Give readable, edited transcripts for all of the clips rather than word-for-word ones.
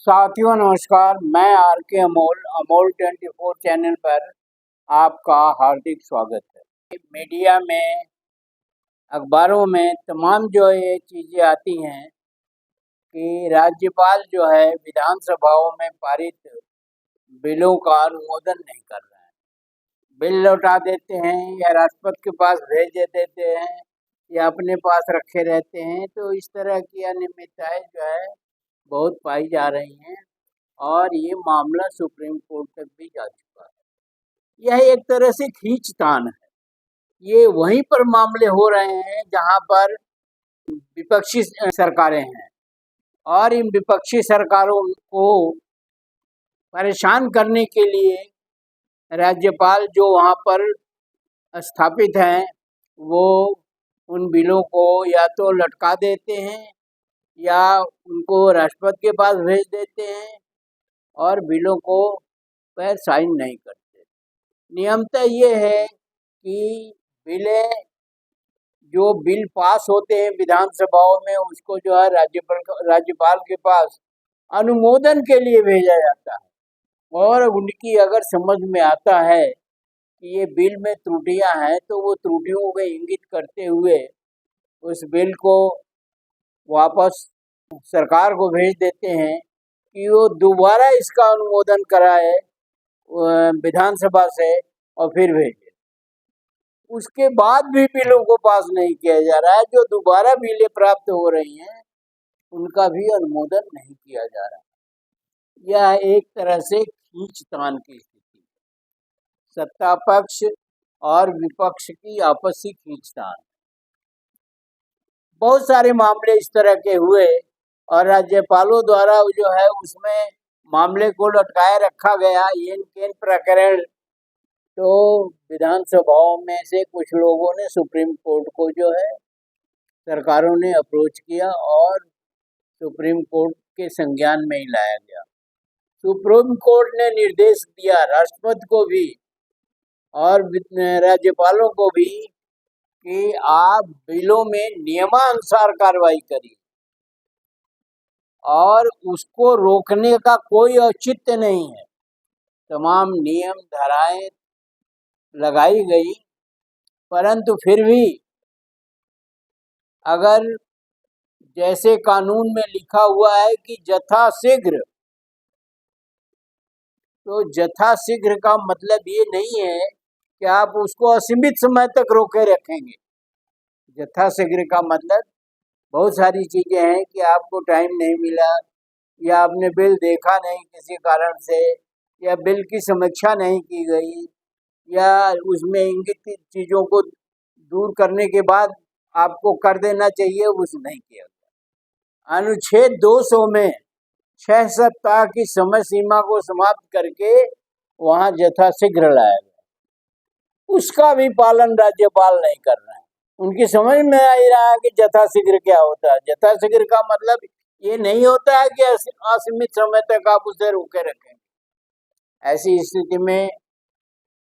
साथियों नमस्कार। मैं आर के अमोल अमोल 24 चैनल पर आपका हार्दिक स्वागत है। मीडिया में, अखबारों में तमाम जो ये चीज़ें आती हैं कि राज्यपाल जो है विधानसभाओं में पारित बिलों का अनुमोदन नहीं कर रहा है। बिल लौटा देते हैं या राष्ट्रपति के पास भेज देते हैं या अपने पास रखे रहते हैं। तो इस तरह की अनियमितताएं जो है बहुत पाई जा रही हैं और ये मामला सुप्रीम कोर्ट तक भी जा चुका है। यह एक तरह से खींचतान है। ये वहीं पर मामले हो रहे हैं जहां पर विपक्षी सरकारें हैं और इन विपक्षी सरकारों को परेशान करने के लिए राज्यपाल जो वहां पर स्थापित हैं वो उन बिलों को या तो लटका देते हैं या उनको राष्ट्रपति के पास भेज देते हैं और बिलों को पर साइन नहीं करते। नियमतः ये है कि जो बिल पास होते हैं विधानसभाओं में उसको जो है राज्यपाल के पास अनुमोदन के लिए भेजा जाता है और उनकी अगर समझ में आता है कि ये बिल में त्रुटियां हैं तो वो त्रुटियों को इंगित करते हुए उस बिल को वापस सरकार को भेज देते हैं कि वो दोबारा इसका अनुमोदन कराए विधानसभा से और फिर भेजे। उसके बाद भी बिलों को पास नहीं किया जा रहा है। जो दोबारा बिलें प्राप्त हो रही हैं उनका भी अनुमोदन नहीं किया जा रहा। यह एक तरह से खींचतान की स्थिति है। सत्ता पक्ष और विपक्ष की आपसी खींचतान। बहुत सारे मामले इस तरह के हुए और राज्यपालों द्वारा जो है उसमें मामले को लटकाए रखा गया। ये प्रकरण तो विधानसभाओं में से कुछ लोगों ने सुप्रीम कोर्ट को जो है सरकारों ने अप्रोच किया और सुप्रीम कोर्ट के संज्ञान में ही लाया गया। सुप्रीम कोर्ट ने निर्देश दिया राष्ट्रपति को भी और राज्यपालों को भी कि आप बिलों में नियमानुसार कार्रवाई करिए और उसको रोकने का कोई औचित्य नहीं है। तमाम नियम धाराएं लगाई गई परंतु फिर भी अगर जैसे कानून में लिखा हुआ है कि यथाशीघ्र, तो यथाशीघ्र का मतलब ये नहीं है कि आप उसको असीमित समय तक रोके रखेंगे। यथाशीघ्र का मतलब बहुत सारी चीजें हैं कि आपको टाइम नहीं मिला या आपने बिल देखा नहीं किसी कारण से या बिल की समीक्षा नहीं की गई या उसमें इंगित चीज़ों को दूर करने के बाद आपको कर देना चाहिए, उस नहीं किया गया। अनुच्छेद 200 में 6 सप्ताह की समय सीमा को समाप्त करके वहाँ यथाशीघ्र लाया गया। उसका भी पालन राज्यपाल नहीं कर रहे हैं। उनकी समझ में आ ही रहा है कि यथाशीघ्र क्या होता है। यथाशीघ्र का मतलब ये नहीं होता है कि असीमित समय तक आप उसे रोके रखेंगे। ऐसी स्थिति में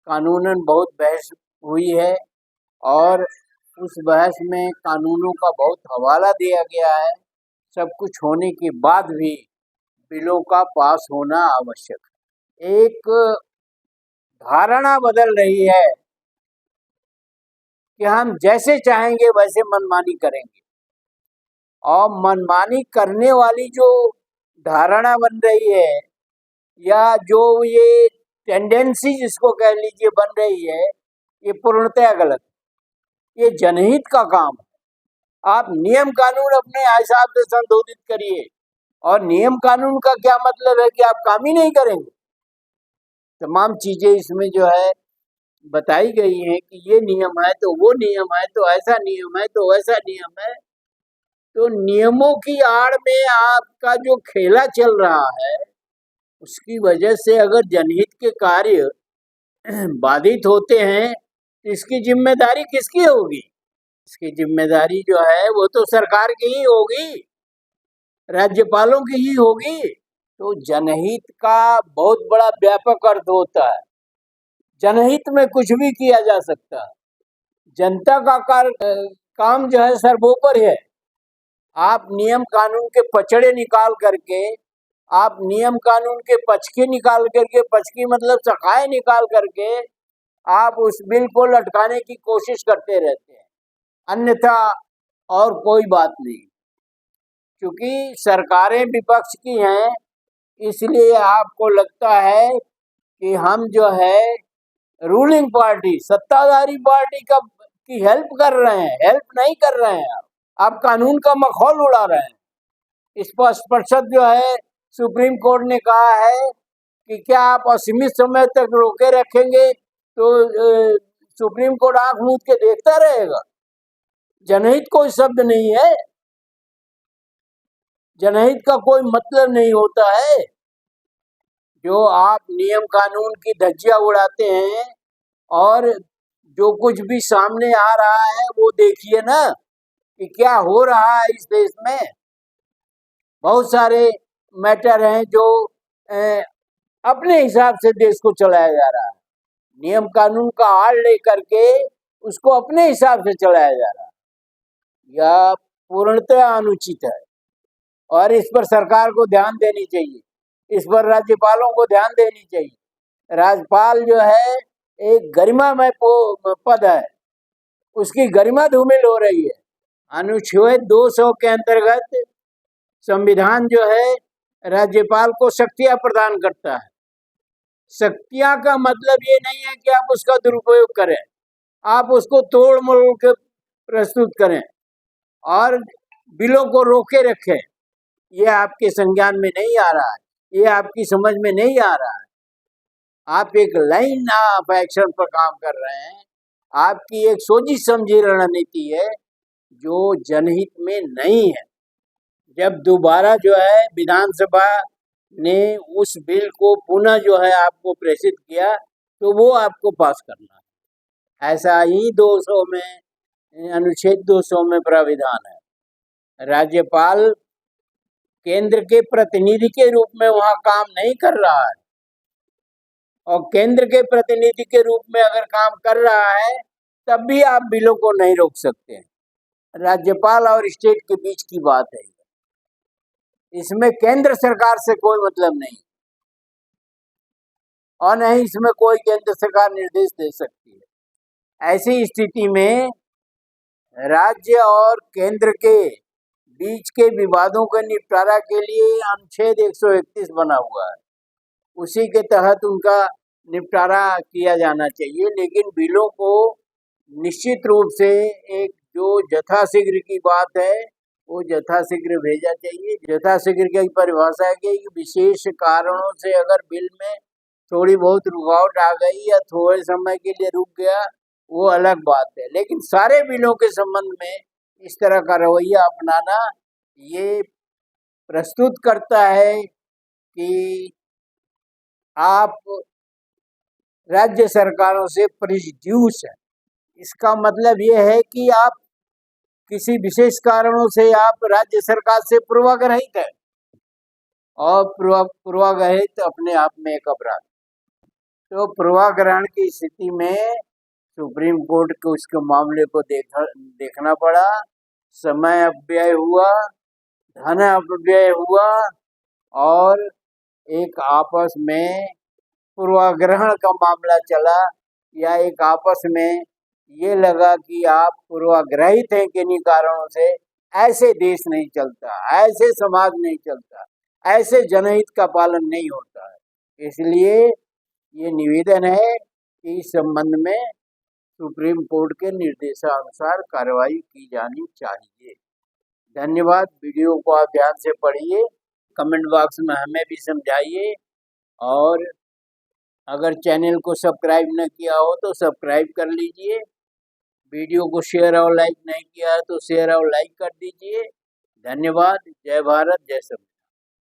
कानूनन बहुत बहस हुई है और उस बहस में कानूनों का बहुत हवाला दिया गया है। सब कुछ होने के बाद भी बिलों का पास होना आवश्यक है। एक धारणा बदल रही है कि हम जैसे चाहेंगे वैसे मनमानी करेंगे और मनमानी करने वाली जो धारणा बन रही है या जो ये टेंडेंसी जिसको कह लीजिए बन रही है, ये पूर्णतया गलत है। ये जनहित का काम है। आप नियम कानून अपने हिसाब से संशोधित करिए और नियम कानून का क्या मतलब है कि आप काम ही नहीं करेंगे। तमाम चीजें इसमें जो है बताई गई हैं कि ये नियम है तो वो नियम है तो ऐसा नियम है तो वैसा नियम है। तो नियमों की आड़ में आपका जो खेला चल रहा है उसकी वजह से अगर जनहित के कार्य बाधित होते हैं तो इसकी जिम्मेदारी किसकी होगी? इसकी जिम्मेदारी जो है वो तो सरकार की ही होगी, राज्यपालों की ही होगी। तो जनहित का बहुत बड़ा व्यापक अर्थ होता है। जनहित में कुछ भी किया जा सकता है। जनता का काम जो है सर्वोपरि है। आप नियम कानून के पचड़े निकाल करके आप नियम कानून के पचके निकाल करके, पचकी मतलब सखाए निकाल करके आप उस बिल को लटकाने की कोशिश करते रहते हैं, अन्यथा और कोई बात नहीं। क्योंकि सरकारें विपक्ष की हैं, इसलिए आपको लगता है कि हम जो है रूलिंग पार्टी, सत्ताधारी पार्टी का की हेल्प कर रहे हैं। हेल्प नहीं कर रहे हैं, आप कानून का मखौल उड़ा रहे हैं। स्पष्ट जो है सुप्रीम कोर्ट ने कहा है कि क्या आप असीमित समय तक रोके रखेंगे तो सुप्रीम कोर्ट आंख मूंद के देखता रहेगा? जनहित कोई शब्द नहीं है, जनहित का कोई मतलब नहीं होता है। जो आप नियम कानून की धज्जियां उड़ाते हैं और जो कुछ भी सामने आ रहा है वो देखिए ना कि क्या हो रहा है इस देश में। बहुत सारे मैटर हैं जो अपने हिसाब से देश को चलाया जा रहा है, नियम कानून का आड़ लेकर के उसको अपने हिसाब से चलाया जा रहा है। यह पूर्णतः अनुचित है और इस पर सरकार को ध्यान देनी चाहिए, इस पर राज्यपालों को ध्यान देनी चाहिए। राज्यपाल जो है एक गरिमामय पद है, उसकी गरिमा धूमिल हो रही है। अनुच्छेद 200 के अंतर्गत संविधान जो है राज्यपाल को शक्तियां प्रदान करता है। शक्तियां का मतलब ये नहीं है कि आप उसका दुरुपयोग करें, आप उसको तोड़ मरोड़ के प्रस्तुत करें और बिलों को रोके रखें। ये आपके संज्ञान में नहीं आ रहा है, ये आपकी समझ में नहीं आ रहा है। आप एक लाइन ऑफ एक्शन पर काम कर रहे हैं, आपकी एक सोची समझी रणनीति है जो जनहित में नहीं है। जब दोबारा जो है विधानसभा ने उस बिल को पुनः जो है आपको प्रेषित किया तो वो आपको पास करना है। ऐसा ही 200 में, अनुच्छेद 200 में प्राविधान है। राज्यपाल केंद्र के प्रतिनिधि के रूप में वहां काम नहीं कर रहा है, और केंद्र के प्रतिनिधि के रूप में अगर काम कर रहा है तब भी आप बिलों को नहीं रोक सकते हैं। राज्यपाल और स्टेट के बीच की बात है, इसमें केंद्र सरकार से कोई मतलब नहीं और नहीं इसमें कोई केंद्र सरकार निर्देश दे सकती है। ऐसी स्थिति में राज्य और केंद्र के बीच के विवादों के निपटारा के लिए अनुच्छेद 131 बना हुआ है, उसी के तहत उनका निपटारा किया जाना चाहिए। लेकिन बिलों को निश्चित रूप से एक जो यथाशीघ्र की बात है वो यथाशीघ्र भेजा चाहिए। यथाशीघ्र की परिभाषा है कि विशेष कारणों से अगर बिल में थोड़ी बहुत रुकावट आ गई या थोड़े समय के लिए रुक गया वो अलग बात है, लेकिन सारे बिलों के संबंध में इस तरह का रवैया अपनाना ये प्रस्तुत करता है कि आप राज्य सरकारों से प्रेजुडियूस है। इसका मतलब ये है कि आप किसी विशेष कारणों से आप राज्य सरकार से पूर्वाग्रहित है, और पूर्वाग्रहित अपने आप में एक अपराध। तो पूर्वाग्रहण की स्थिति में सुप्रीम कोर्ट को इसके मामले को देखना पड़ा, समय अपव्यय हुआ, धन अपव्यय हुआ और एक आपस में पूर्वाग्रहण का मामला चला, या एक आपस में ये लगा कि आप पूर्वाग्रहित हैं किन्हीं कारणों से। ऐसे देश नहीं चलता, ऐसे समाज नहीं चलता, ऐसे जनहित का पालन नहीं होता है। इसलिए ये निवेदन है कि इस संबंध में सुप्रीम कोर्ट के निर्देशानुसार कार्रवाई की जानी चाहिए। धन्यवाद। वीडियो को आप ध्यान से पढ़िए, कमेंट बॉक्स में हमें भी समझाइए, और अगर चैनल को सब्सक्राइब न किया हो तो सब्सक्राइब कर लीजिए। वीडियो को शेयर और लाइक नहीं किया है तो शेयर और लाइक कर दीजिए। धन्यवाद। जय भारत, जय संविधान।